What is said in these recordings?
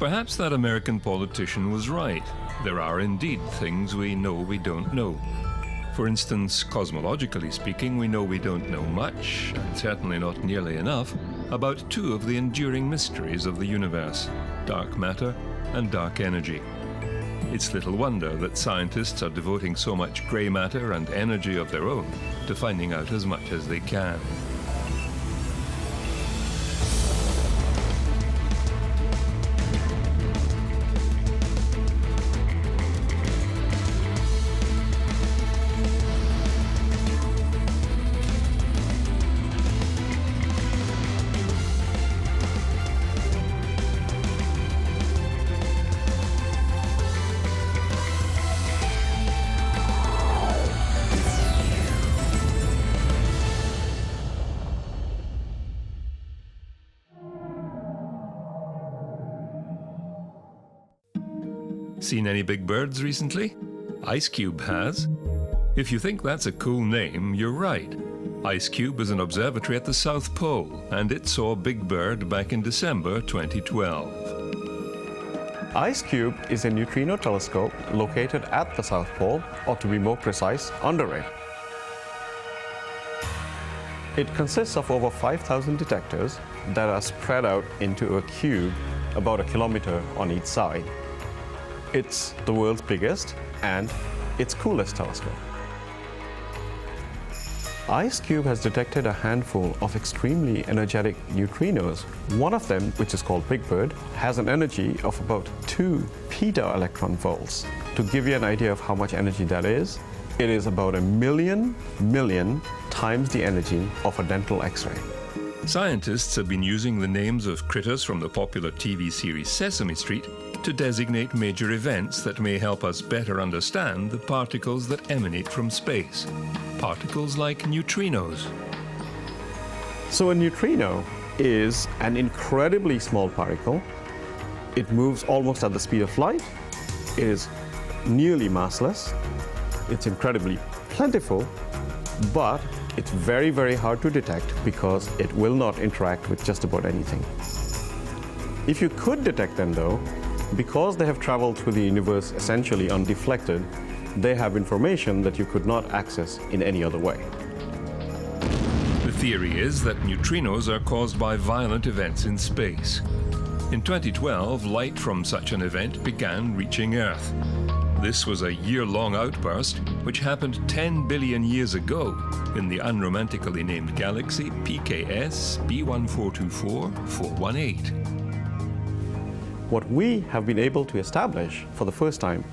Perhaps that American politician was right. There are indeed things we know we don't know. For instance, cosmologically speaking, we know we don't know much, and certainly not nearly enough, about two of the enduring mysteries of the universe, dark matter and dark energy. It's little wonder that scientists are devoting so much grey matter and energy of their own to finding out as much as they can. Seen any big birds recently? IceCube has. If you think that's a cool name, you're right. IceCube is an observatory at the South Pole, and it saw a big bird back in December 2012. IceCube is a neutrino telescope located at the South Pole, or to be more precise, under it. It consists of over 5,000 detectors that are spread out into a cube about 1 kilometer on each side. It's the world's biggest and its coolest telescope. IceCube has detected a handful of extremely energetic neutrinos. One of them, which is called Big Bird, has an energy of about 2 peta-electron volts. To give you an idea of how much energy that is, it is about 1 million times the energy of a dental X-ray. Scientists have been using the names of critters from the popular TV series Sesame Street to designate major events that may help us better understand the particles that emanate from space. Particles like neutrinos. So a neutrino is an incredibly small particle. It moves almost at the speed of light. It is nearly massless. It's incredibly plentiful, but it's very, very hard to detect because it will not interact with just about anything. If you could detect them though, because they have traveled through the universe essentially undeflected, they have information that you could not access in any other way. The theory is that neutrinos are caused by violent events in space. In 2012, light from such an event began reaching Earth. This was a year-long outburst which happened 10 billion years ago in the unromantically named galaxy PKS B1424418. What we have been able to establish for the first time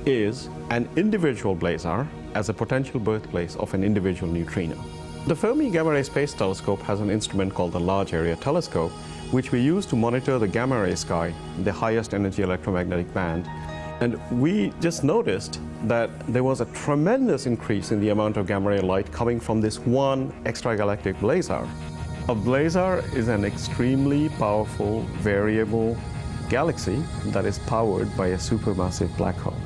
is an individual blazar as a potential birthplace of an individual neutrino. The Fermi Gamma Ray Space Telescope has an instrument called the Large Area Telescope, which we use to monitor the gamma ray sky, the highest energy electromagnetic band. And we just noticed that there was a tremendous increase in the amount of gamma ray light coming from this one extragalactic blazar. A blazar is an extremely powerful, variable galaxy that is powered by a supermassive black hole.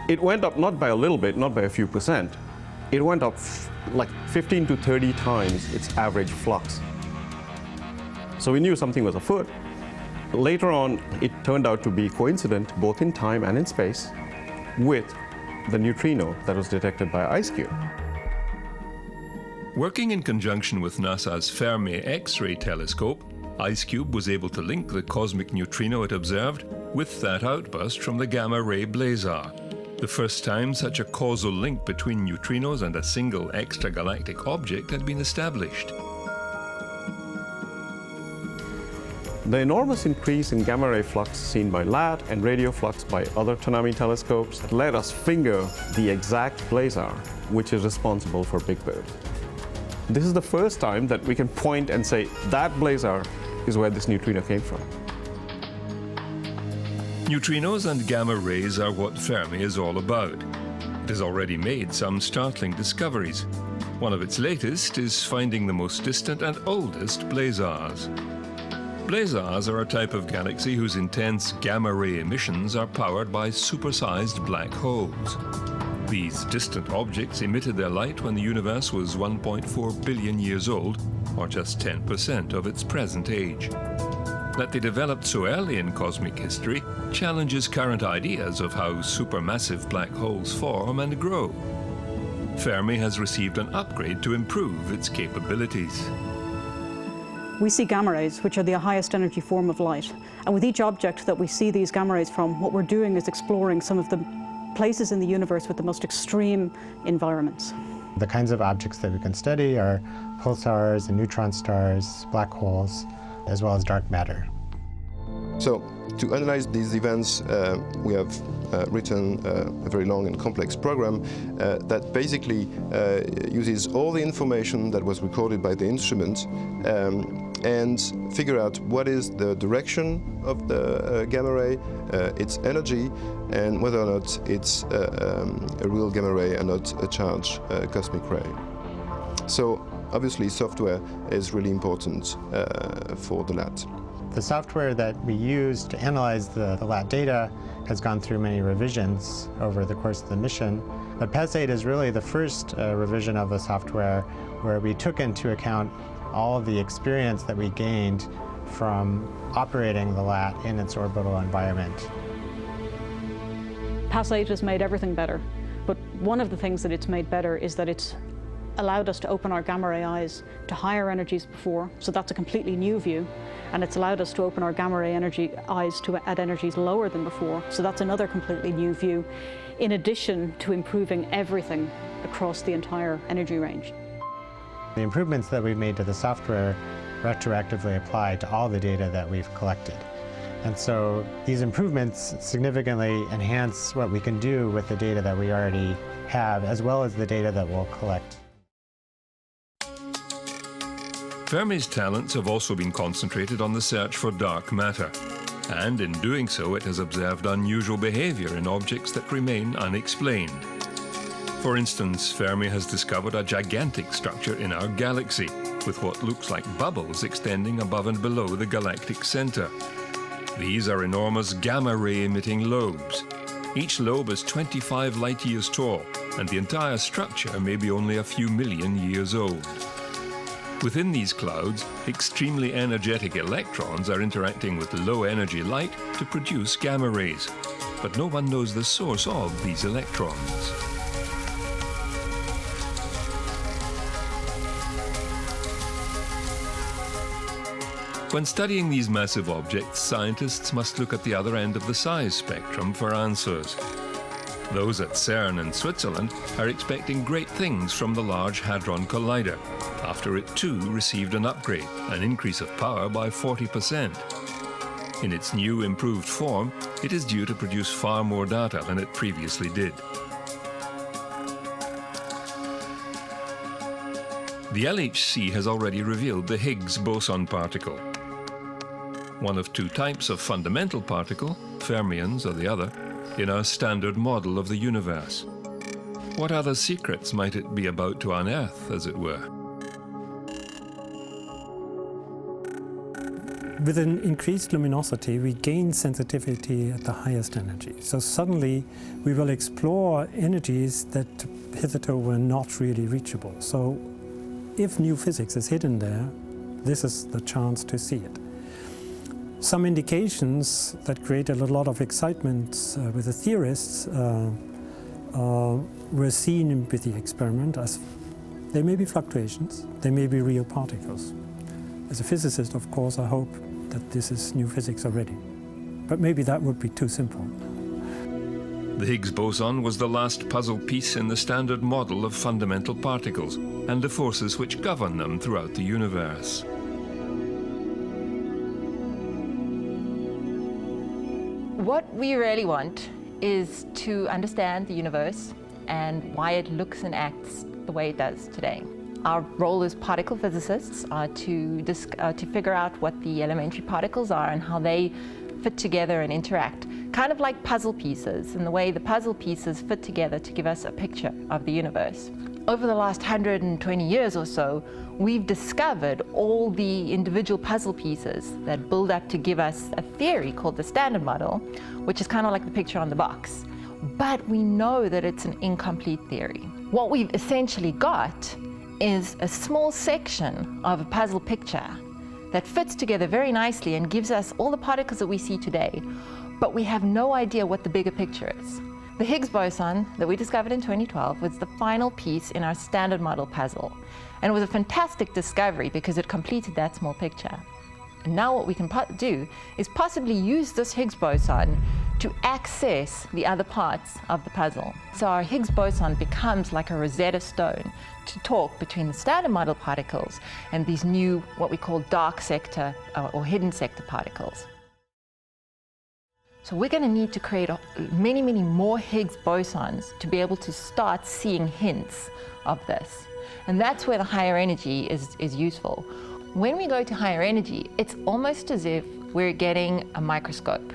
It went up not by a little bit, not by a few percent. It went up like 15 to 30 times its average flux. So we knew something was afoot. Later on, it turned out to be coincident both in time and in space with the neutrino that was detected by IceCube. Working in conjunction with NASA's Fermi X-ray telescope, IceCube was able to link the cosmic neutrino it observed with that outburst from the gamma ray blazar. The first time such a causal link between neutrinos and a single extragalactic object had been established. The enormous increase in gamma ray flux seen by LAT and radio flux by other Tanami telescopes let us finger the exact blazar which is responsible for Big Bird. This is the first time that we can point and say that blazar is where this neutrino came from. Neutrinos and gamma rays are what Fermi is all about. It has already made some startling discoveries. One of its latest is finding the most distant and oldest blazars. Blazars are a type of galaxy whose intense gamma ray emissions are powered by supersized black holes. These distant objects emitted their light when the universe was 1.4 billion years old, or just 10% of its present age. that they developed so early in cosmic history challenges current ideas of how supermassive black holes form and grow. Fermi has received an upgrade to improve its capabilities. We see gamma rays, which are the highest energy form of light. And with each object that we see these gamma rays from, what we're doing is exploring some of the places in the universe with the most extreme environments. The kinds of objects that we can study are pulsars and neutron stars, black holes, as well as dark matter. So, to analyze these events, we have written a very long and complex program that basically uses all the information that was recorded by the instrument and figure out what is the direction of the gamma ray, its energy, and whether or not it's a real gamma ray and not a charged cosmic ray. So obviously software is really important for the LAT. The software that we use to analyze the LAT data has gone through many revisions over the course of the mission, but PAS-8 is really the first revision of the software where we took into account all of the experience that we gained from operating the LAT in its orbital environment. PAS-8 has made everything better, but one of the things that it's made better is that it's allowed us to open our gamma ray eyes to higher energies before, so that's a completely new view, and it's allowed us to open our gamma ray eyes at energies lower than before, so that's another completely new view, in addition to improving everything across the entire energy range. The improvements that we've made to the software retroactively apply to all the data that we've collected. And so these improvements significantly enhance what we can do with the data that we already have, as well as the data that we'll collect. Fermi's talents have also been concentrated on the search for dark matter, and in doing so it has observed unusual behavior in objects that remain unexplained. For instance, Fermi has discovered a gigantic structure in our galaxy, with what looks like bubbles extending above and below the galactic center. These are enormous gamma-ray emitting lobes. Each lobe is 25 light-years tall, and the entire structure may be only a few million years old. Within these clouds, extremely energetic electrons are interacting with low-energy light to produce gamma rays, but no one knows the source of these electrons. When studying these massive objects, scientists must look at the other end of the size spectrum for answers. Those at CERN in Switzerland are expecting great things from the Large Hadron Collider, after it too received an upgrade, an increase of power by 40%. In its new improved form, it is due to produce far more data than it previously did. The LHC has already revealed the Higgs boson particle. One of two types of fundamental particle, fermions or the other, in our standard model of the universe. What other secrets might it be about to unearth, as it were? With an increased luminosity, we gain sensitivity at the highest energy. So suddenly, we will explore energies that hitherto were not really reachable. So if new physics is hidden there, this is the chance to see it. Some indications that created a lot of excitement with the theorists were seen with the experiment as there may be fluctuations, there may be real particles. As a physicist, of course, I hope that this is new physics already. But maybe that would be too simple. The Higgs boson was the last puzzle piece in the standard model of fundamental particles and the forces which govern them throughout the universe. What we really want is to understand the universe and why it looks and acts the way it does today. Our role as particle physicists are to figure out what the elementary particles are and how they fit together and interact, kind of like puzzle pieces, and the way the puzzle pieces fit together to give us a picture of the universe. Over the last 120 years or so, we've discovered all the individual puzzle pieces that build up to give us a theory called the standard model, which is kind of like the picture on the box. But we know that it's an incomplete theory. What we've essentially got is a small section of a puzzle picture that fits together very nicely and gives us all the particles that we see today, but we have no idea what the bigger picture is. The Higgs boson that we discovered in 2012 was the final piece in our standard model puzzle, and it was a fantastic discovery because it completed that small picture. And now what we can do is possibly use this Higgs boson to access the other parts of the puzzle. So our Higgs boson becomes like a Rosetta Stone to talk between the standard model particles and these new, what we call dark sector or hidden sector particles. So we're going to need to create many, many more Higgs bosons to be able to start seeing hints of this. And that's where the higher energy is useful. When we go to higher energy, it's almost as if we're getting a microscope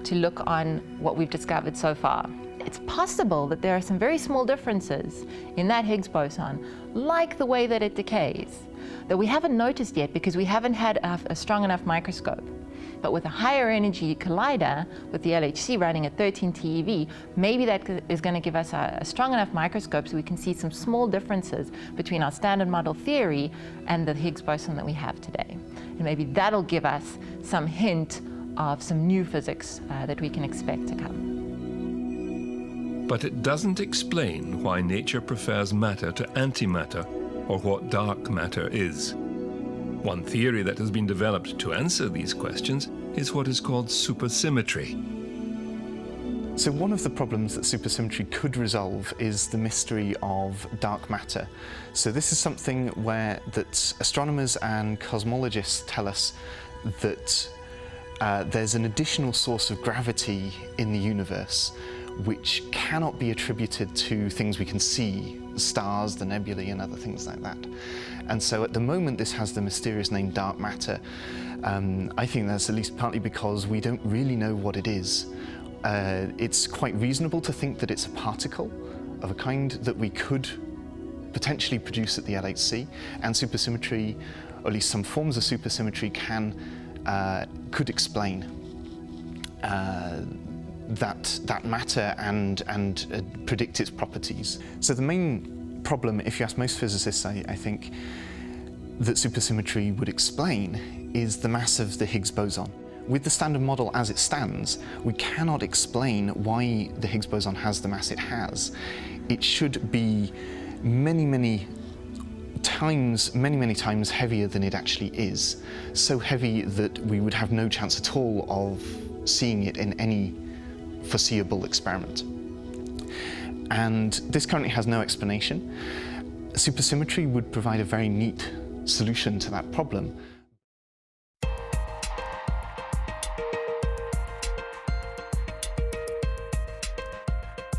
to look on what we've discovered so far. It's possible that there are some very small differences in that Higgs boson, like the way that it decays, that we haven't noticed yet because we haven't had a strong enough microscope. But with a higher energy collider, with the LHC running at 13 TeV, maybe that is going to give us a strong enough microscope so we can see some small differences between our standard model theory and the Higgs boson that we have today. And maybe that'll give us some hint of some new physics that we can expect to come. But it doesn't explain why nature prefers matter to antimatter, or what dark matter is. One theory that has been developed to answer these questions is what is called supersymmetry. So one of the problems that supersymmetry could resolve is the mystery of dark matter. So this is something that astronomers and cosmologists tell us that there's an additional source of gravity in the universe which cannot be attributed to things we can see, stars, the nebulae and other things like that. And so at the moment this has the mysterious name dark matter. I think that's at least partly because we don't really know what it is. It's quite reasonable to think that it's a particle of a kind that we could potentially produce at the LHC, and supersymmetry, or at least some forms of supersymmetry, could explain that matter and predict its properties. So the main problem, if you ask most physicists, I think, that supersymmetry would explain is the mass of the Higgs boson. With the standard model as it stands, we cannot explain why the Higgs boson has the mass it has. It should be many times heavier than it actually is. So heavy that we would have no chance at all of seeing it in any foreseeable experiment. And this currently has no explanation. Supersymmetry would provide a very neat solution to that problem.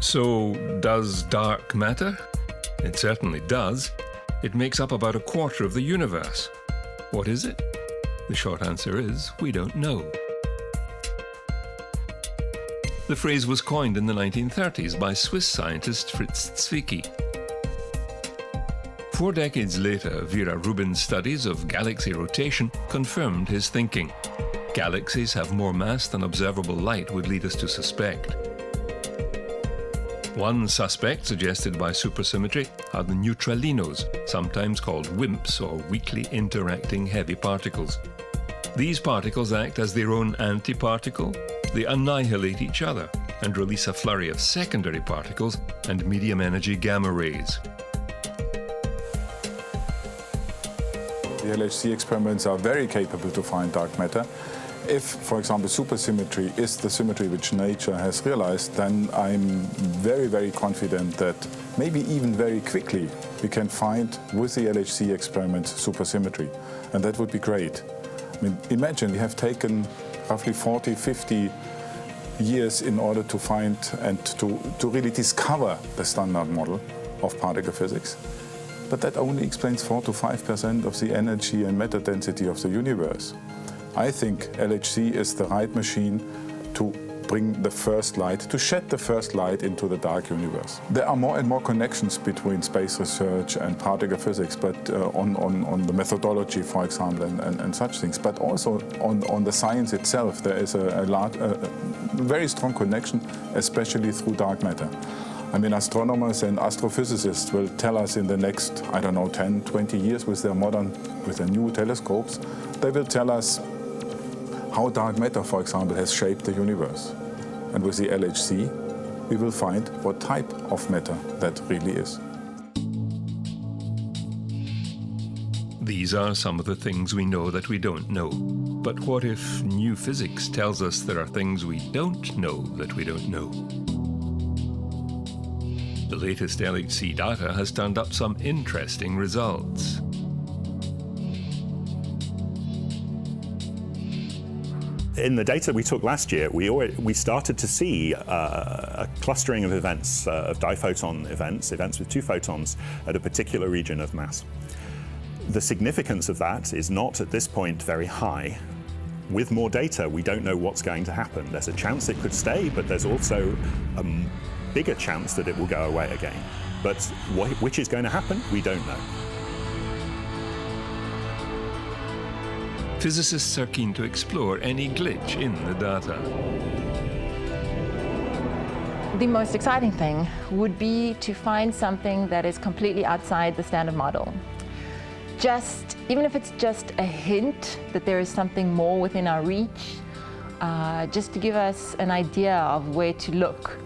So, does dark matter? It certainly does. It makes up about a quarter of the universe. What is it? The short answer is, we don't know. The phrase was coined in the 1930s by Swiss scientist Fritz Zwicky. 4 decades later, Vera Rubin's studies of galaxy rotation confirmed his thinking. Galaxies have more mass than observable light would lead us to suspect. One suspect suggested by supersymmetry are the Neutrinos, sometimes called WIMPs, or weakly interacting heavy particles. These particles act as their own antiparticle. They annihilate each other and release a flurry of secondary particles and medium energy gamma rays. The LHC experiments are very capable to find dark matter. If, for example, supersymmetry is the symmetry which nature has realized, then I'm very confident that maybe even very quickly we can find, with the LHC experiments, supersymmetry. And that would be great. I mean, imagine we have taken roughly 40, 50 years in order to find and to really discover the standard model of particle physics. But that only explains 4 to 5% of the energy and matter density of the universe. I think LHC is the right machine to bring the first light, to shed the first light into the dark universe. There are more and more connections between space research and particle physics, but on the methodology, for example, and such things. But also on the science itself, there is a very strong connection, especially through dark matter. I mean, astronomers and astrophysicists will tell us in the next, I don't know, 10, 20 years with their new telescopes, they will tell us how dark matter, for example, has shaped the universe. And with the LHC, we will find what type of matter that really is. These are some of the things we know that we don't know. But what if new physics tells us there are things we don't know that we don't know? The latest LHC data has turned up some interesting results. In the data we took last year, we started to see a clustering of events, of diphoton events with 2 photons at a particular region of mass. The significance of that is not at this point very high. With more data, we don't know what's going to happen. There's a chance it could stay, but there's also a bigger chance that it will go away again. But which is going to happen, we don't know. Physicists are keen to explore any glitch in the data. The most exciting thing would be to find something that is completely outside the standard model. Even if it's just a hint that there is something more within our reach, just to give us an idea of where to look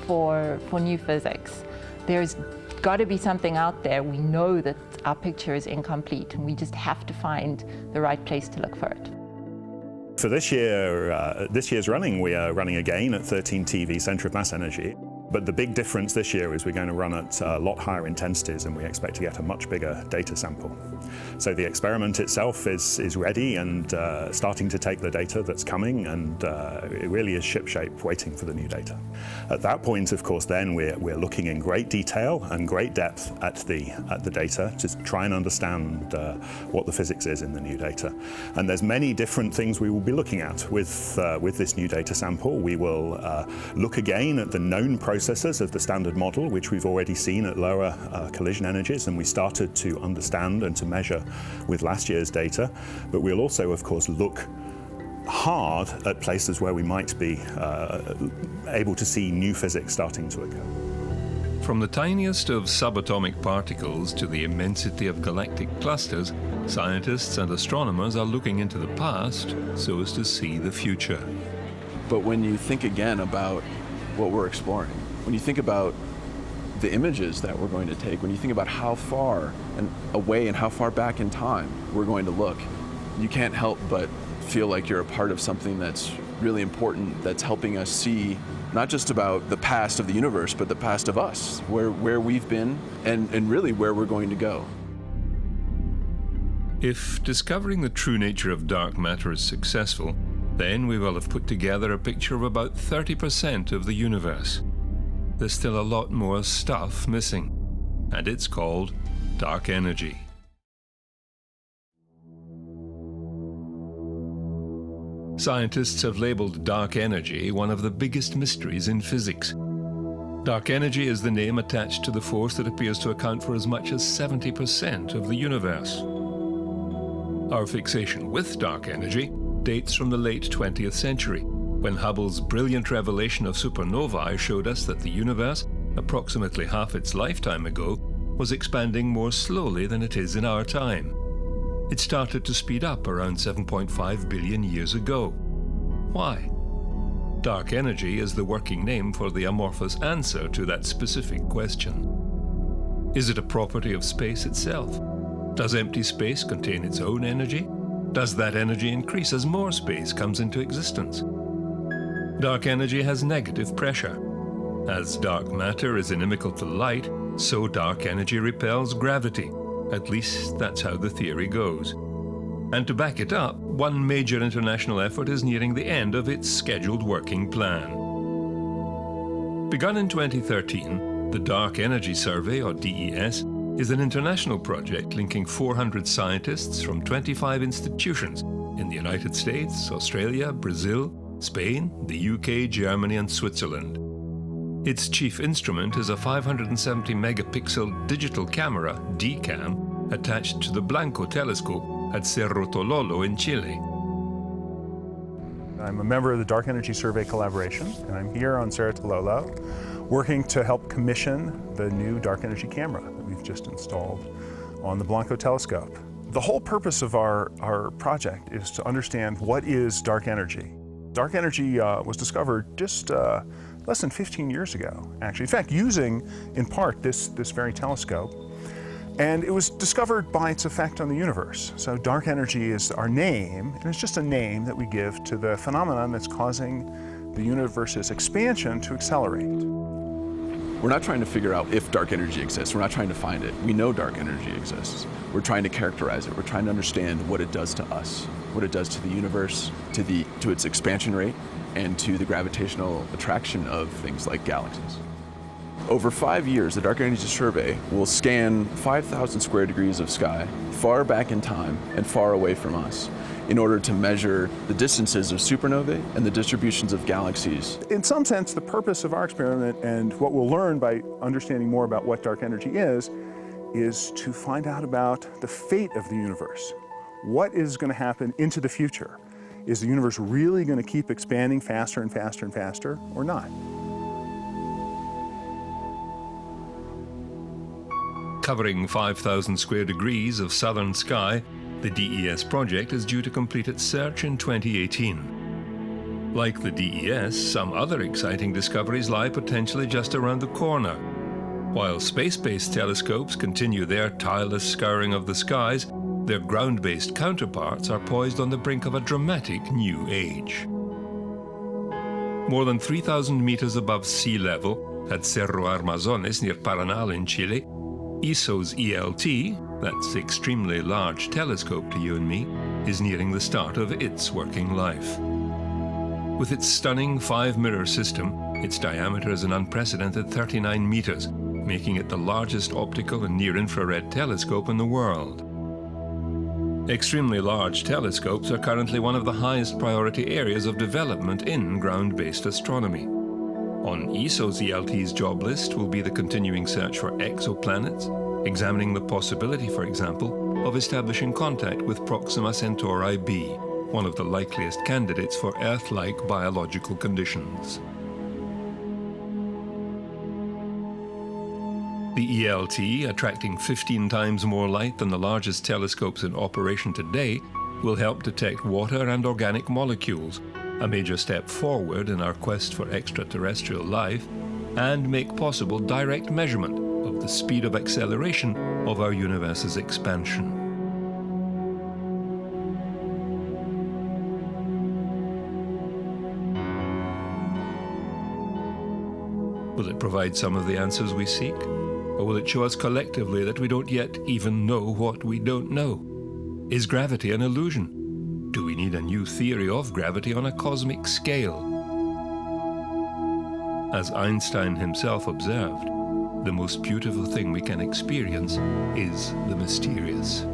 for new physics. There's got to be something out there. We know that our picture is incomplete, and we just have to find the right place to look for it. For this year's running, we are running again at 13 TeV center of mass energy. But the big difference this year is we're going to run at a lot higher intensities, and we expect to get a much bigger data sample. So the experiment itself is ready and starting to take the data that's coming, and it really is shipshape waiting for the new data. At that point, of course, then we're looking in great detail and great depth at the data to try and understand what the physics is in the new data. And there's many different things we will be looking at with this new data sample. We will look again at the known processes of the standard model, which we've already seen at lower collision energies, and we started to understand and to measure with last year's data. But we'll also, of course, look hard at places where we might be able to see new physics starting to occur. From the tiniest of subatomic particles to the immensity of galactic clusters, scientists and astronomers are looking into the past so as to see the future. But when you think again about what we're exploring, when you think about the images that we're going to take, when you think about how far away and how far back in time we're going to look, you can't help but feel like you're a part of something that's really important, that's helping us see not just about the past of the universe, but the past of us, where we've been and really where we're going to go. If discovering the true nature of dark matter is successful, then we will have put together a picture of about 30% of the universe. There's still a lot more stuff missing, and it's called dark energy. Scientists have labeled dark energy one of the biggest mysteries in physics. Dark energy is the name attached to the force that appears to account for as much as 70% of the universe. Our fixation with dark energy dates from the late 20th century, when Hubble's brilliant revelation of supernovae showed us that the universe, approximately half its lifetime ago, was expanding more slowly than it is in our time. It started to speed up around 7.5 billion years ago. Why? Dark energy is the working name for the amorphous answer to that specific question. Is it a property of space itself? Does empty space contain its own energy? Does that energy increase as more space comes into existence? Dark energy has negative pressure. As dark matter is inimical to light, so dark energy repels gravity. At least that's how the theory goes. And to back it up, one major international effort is nearing the end of its scheduled working plan. Begun in 2013, the Dark Energy Survey, or DES, is an international project linking 400 scientists from 25 institutions in the United States, Australia, Brazil, Spain, the UK, Germany and Switzerland. Its chief instrument is a 570 megapixel digital camera, DCAM, attached to the Blanco telescope at Cerro Tololo in Chile. I'm a member of the Dark Energy Survey Collaboration, and I'm here on Cerro Tololo working to help commission the new dark energy camera that we've just installed on the Blanco telescope. The whole purpose of our project is to understand what is dark energy. Dark energy was discovered just less than 15 years ago, actually. In fact, using, in part, this very telescope. And it was discovered by its effect on the universe. So dark energy is our name, and it's just a name that we give to the phenomenon that's causing the universe's expansion to accelerate. We're not trying to figure out if dark energy exists. We're not trying to find it. We know dark energy exists. We're trying to characterize it. We're trying to understand what it does to us, what it does to the universe, to its expansion rate, and to the gravitational attraction of things like galaxies. Over 5 years, the Dark Energy Survey will scan 5,000 square degrees of sky, far back in time and far away from us, in order to measure the distances of supernovae and the distributions of galaxies. In some sense, the purpose of our experiment and what we'll learn by understanding more about what dark energy is to find out about the fate of the universe. What is going to happen into the future? Is the universe really going to keep expanding faster and faster and faster, or not? Covering 5,000 square degrees of southern sky, the DES project is due to complete its search in 2018. Like the DES, some other exciting discoveries lie potentially just around the corner. While space-based telescopes continue their tireless scouring of the skies, their ground-based counterparts are poised on the brink of a dramatic new age. More than 3,000 meters above sea level, at Cerro Armazones near Paranal in Chile, ESO's ELT, that's Extremely Large Telescope to you and me, is nearing the start of its working life. With its stunning 5-mirror system, its diameter is an unprecedented 39 meters, making it the largest optical and near-infrared telescope in the world. Extremely large telescopes are currently one of the highest priority areas of development in ground-based astronomy. On ESO's ELT's job list will be the continuing search for exoplanets, examining the possibility, for example, of establishing contact with Proxima Centauri b, one of the likeliest candidates for Earth-like biological conditions. The ELT, attracting 15 times more light than the largest telescopes in operation today, will help detect water and organic molecules, a major step forward in our quest for extraterrestrial life, and make possible direct measurement of the speed of acceleration of our universe's expansion. Will it provide some of the answers we seek? Or will it show us collectively that we don't yet even know what we don't know? Is gravity an illusion? Do we need a new theory of gravity on a cosmic scale? As Einstein himself observed, the most beautiful thing we can experience is the mysterious.